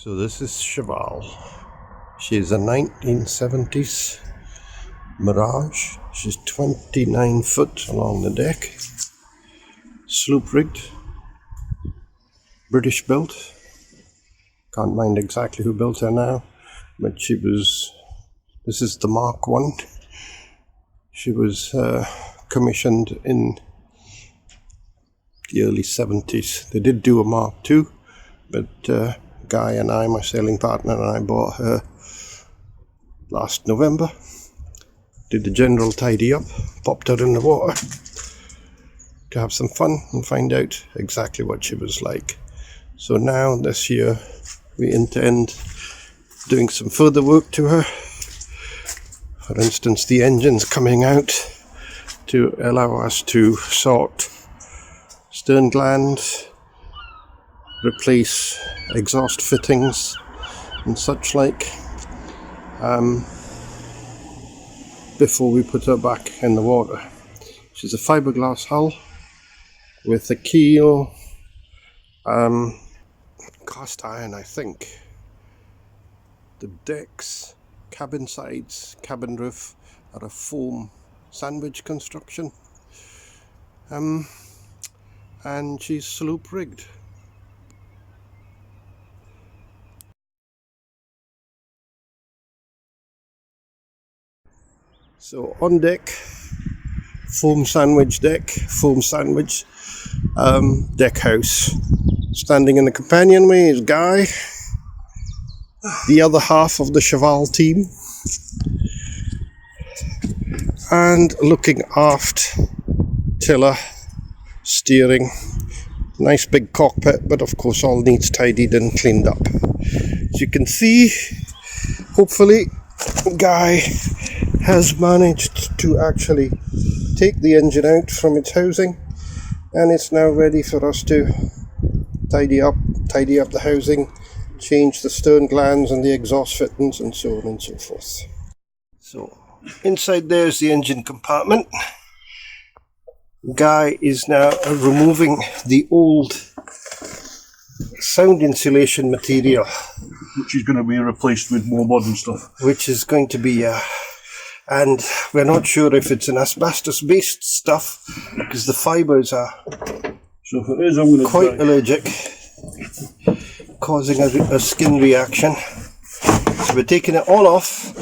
So this is Sheval. She's a 1970s Mirage. She's 29 foot along the deck. Sloop rigged. British built. Can't mind exactly who built her now, but she was, this is the Mark 1. She was commissioned in the early 70s. They did do a Mark 2, but Guy and I, my sailing partner, and I bought her last November. Did the general tidy up, popped her in the water to have some fun and find out exactly what she was like. So now this year we intend doing some further work to her. For instance, the engine's coming out to allow us to sort stern glands, replace exhaust fittings and such like before we put her back in the water. She's a fiberglass hull with a keel, cast iron, I think. The decks, cabin sides, cabin roof are a foam sandwich construction, and she's sloop rigged. So on deck, foam sandwich deck, foam sandwich deck house. Standing in the companionway is Guy, the other half of the Sheval team, and looking aft, tiller, steering, nice big cockpit, but of course all needs tidied and cleaned up. As you can see, hopefully Guy has managed to actually take the engine out from its housing, and it's now ready for us to tidy up the housing, change the stern glands and the exhaust fittings and so on and so forth. So inside there is the engine compartment. Guy is now removing the old sound insulation material, which is going to be replaced with more modern stuff. Which is going to be and we're not sure if it's an asbestos based stuff because the fibres are so if it is, I'm going to quite allergic, causing a skin reaction. So we're taking it all off.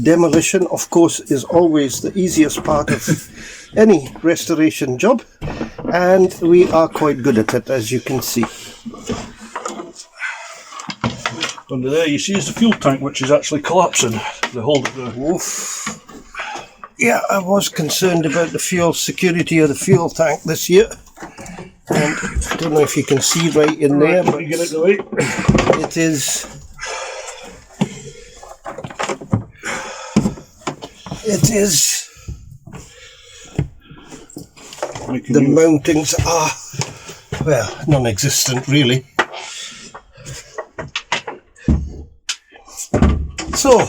Demolition, of course, is always the easiest part of any restoration job, and we are quite good at it, as you can see. Under there you see is the fuel tank, which is actually collapsing. The hold it there. Oof. Yeah, I was concerned about the fuel security of the fuel tank this year, and I don't know if you can see right in there, but get it away. It is. The mountings are, well, non-existent really. So,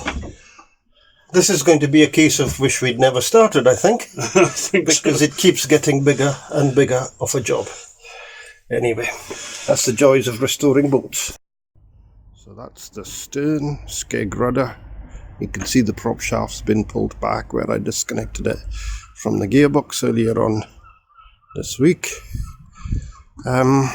this is going to be a case of wish we'd never started, I think. I think because so. It keeps getting bigger and bigger of a job. Anyway, that's the joys of restoring boats. So that's the stern skeg rudder. You can see the prop shaft's been pulled back where I disconnected it from the gearbox earlier on this week. The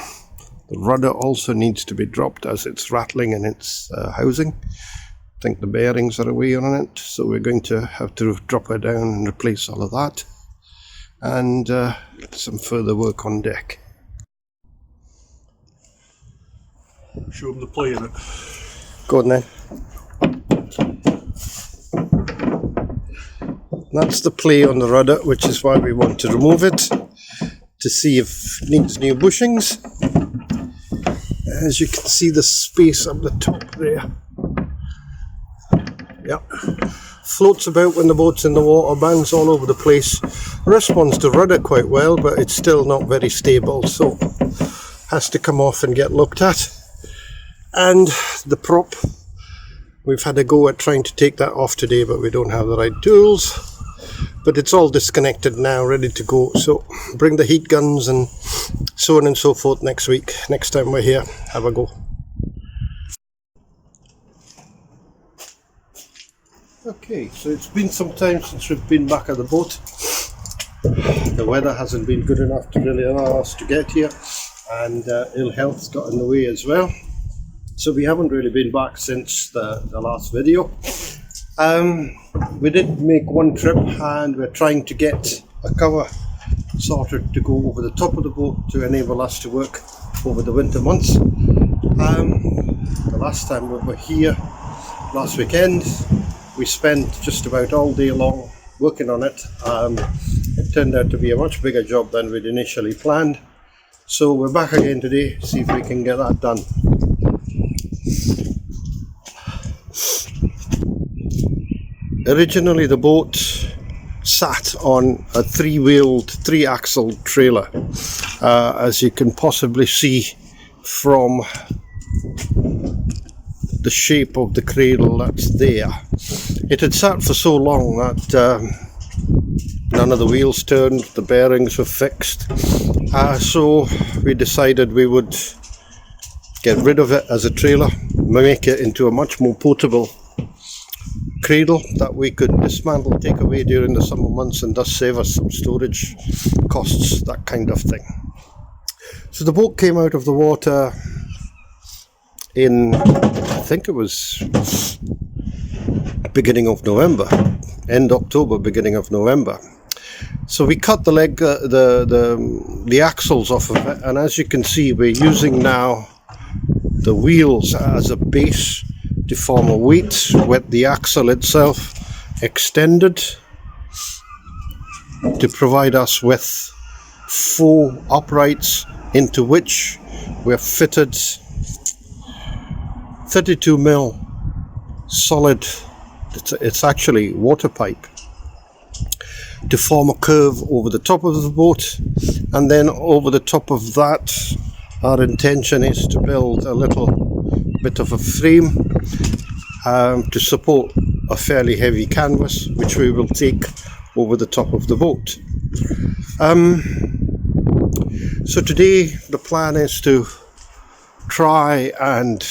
rudder also needs to be dropped as it's rattling in its housing. I think the bearings are away on it, so we're going to have to drop her down and replace all of that, and some further work on deck. Show them the play in it. Go on then. That's the play on the rudder, which is why we want to remove it, to see if it needs new bushings. As you can see, the space up the top there. Yeah, floats about when the boat's in the water, bangs all over the place, responds to rudder quite well, but it's still not very stable, so has to come off and get looked at. And the prop We've had a go at trying to take that off today, but we don't have the right tools. But it's all disconnected now, ready to go. So bring the heat guns and so on and so forth next week. Next time we're here, have a go. Okay, so it's been some time since we've been back at the boat. The weather hasn't been good enough to really allow us to get here, and ill health's got in the way as well. So we haven't really been back since the last video. We did make one trip, and we're trying to get a cover sorted to go over the top of the boat to enable us to work over the winter months. The last time we were here, last weekend, we spent just about all day long working on it. It turned out to be a much bigger job than we'd initially planned. So we're back again today, see if we can get that done. Originally the boat sat on a three-wheeled, three-axle trailer, as you can possibly see from the shape of the cradle that's there. It had sat for so long that none of the wheels turned, the bearings were fixed, so we decided we would get rid of it as a trailer, make it into a much more portable cradle that we could dismantle, take away during the summer months, and thus save us some storage costs, that kind of thing. So the boat came out of the water in, I think it was beginning of November, end October, beginning of November. So we cut the leg, the axles off of it, and as you can see, we're using now the wheels as a base to form a weight, with the axle itself extended to provide us with 4 uprights, into which we're fitted 32mm solid, it's actually water pipe, to form a curve over the top of the boat, and then over the top of that our intention is to build a little bit of a frame to support a fairly heavy canvas, which we will take over the top of the boat. So today the plan is to try and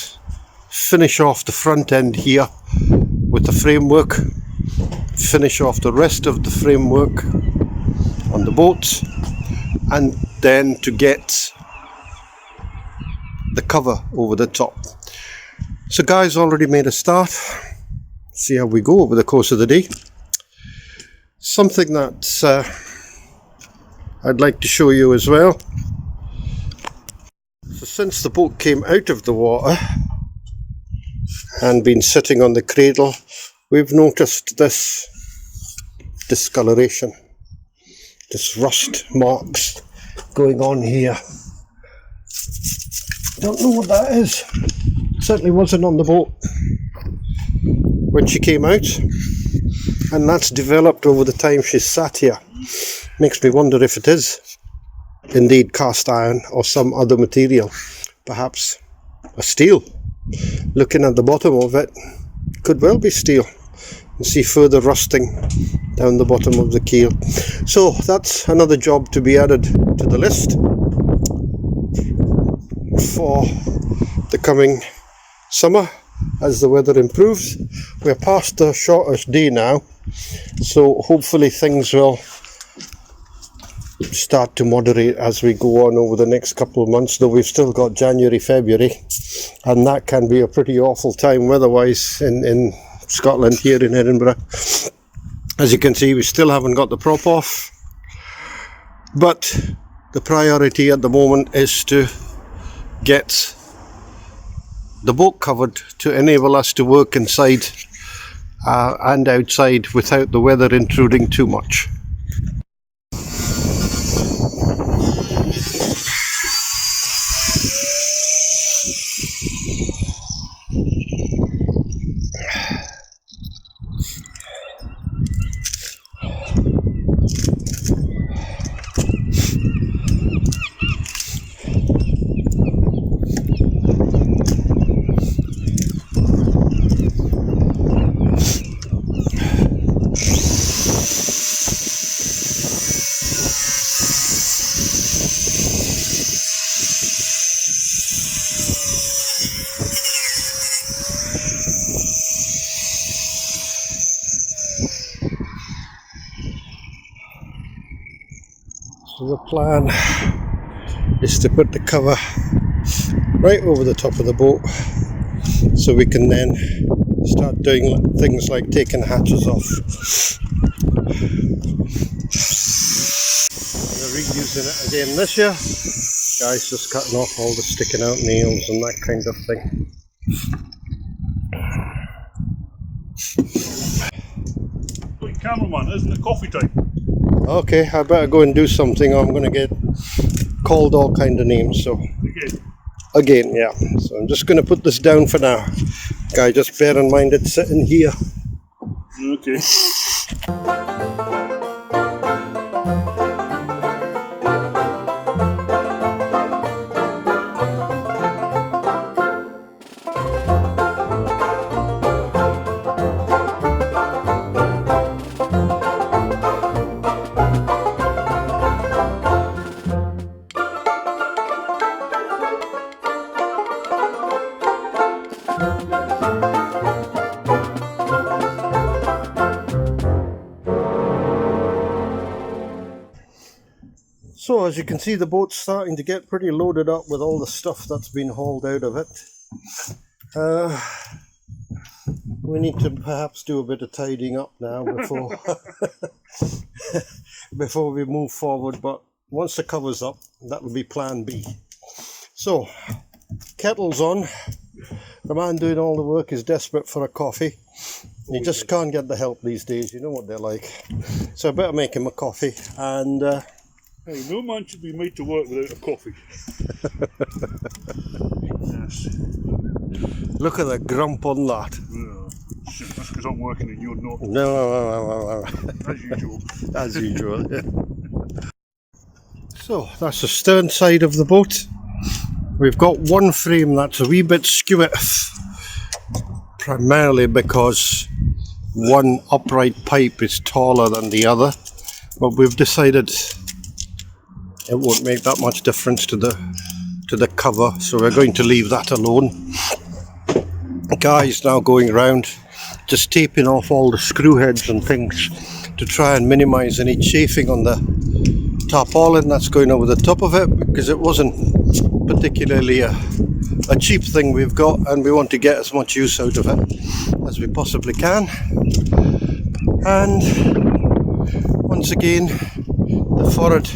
finish off the front end here with the framework, finish off the rest of the framework on the boat, and then to get the cover over the top. So Guy's already made a start. See how we go over the course of the day. Something that I'd like to show you as well. So since the boat came out of the water and been sitting on the cradle, we've noticed this discoloration, this rust marks going on here. Don't know what that is. Certainly wasn't on the boat when she came out, and that's developed over the time she's sat here. Makes me wonder if it is indeed cast iron or some other material, perhaps a steel. Looking at the bottom of it, could well be steel. You see further rusting down the bottom of the keel. So that's another job to be added to the list for the coming summer as the weather improves. We're past the shortest day now, so hopefully things will start to moderate as we go on over the next couple of months, though we've still got January, February, and that can be a pretty awful time weather-wise in Scotland, here in Edinburgh. As you can see, we still haven't got the prop off, but the priority at the moment is to get the boat covered to enable us to work inside and outside without the weather intruding too much. So the plan is to put the cover right over the top of the boat, so we can then start doing things like taking hatches off. We're reusing it again this year. Guys just cutting off all the sticking out nails and that kind of thing. Wait, cameraman, isn't it coffee time? Okay, I better go and do something or I'm going to get called all kind of names. So again, yeah. So I'm just going to put this down for now. Guy, just bear in mind it's sitting here. Okay. So as you can see, the boat's starting to get pretty loaded up with all the stuff that's been hauled out of it. We need to perhaps do a bit of tidying up now before before we move forward, but once the cover's up, that will be plan B. So, kettle's on. The man doing all the work is desperate for a coffee. He just can't get the help these days, you know what they're like. So I better make him a coffee, and hey, no man should be made to work without a coffee. Yes. look at the grump on that. Shit, that's because I'm working and you're not. No. As usual. As usual. So that's the stern side of the boat. We've got one frame that's a wee bit skewed, primarily because one upright pipe is taller than the other, but we've decided it won't make that much difference to the cover, so we're going to leave that alone. The guy's now going around just taping off all the screw heads and things to try and minimize any chafing on the tarpaulin that's going over the top of it, because it wasn't particularly a cheap thing we've got, and we want to get as much use out of it as we possibly can. And once again, the forward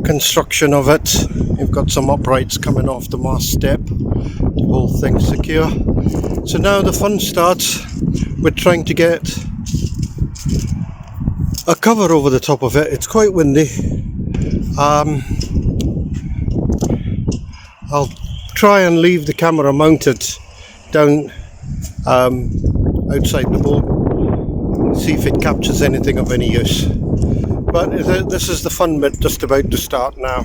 construction of it, you've got some uprights coming off the mast step to hold things secure. So now the fun starts with trying to get a cover over the top of it. It's quite windy. I'll try and leave the camera mounted down outside the boat, see if it captures anything of any use. But this is the fun bit just about to start now.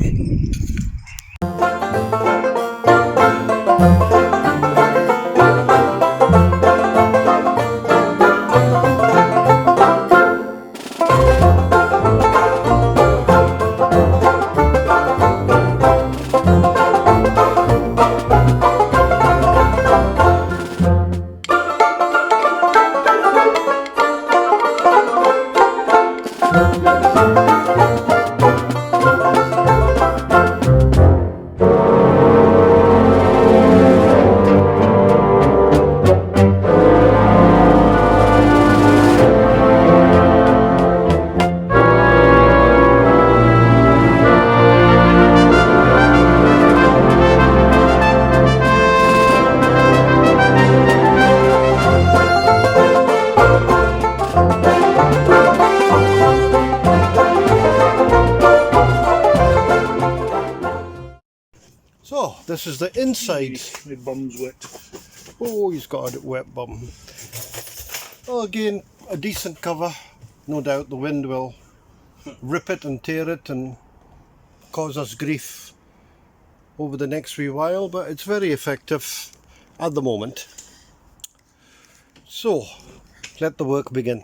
So this is the inside. My bum's wet. Oh, he's got a wet bum. Well, again, a decent cover. No doubt the wind will rip it and tear it and cause us grief over the next wee while, but it's very effective at the moment. So let the work begin.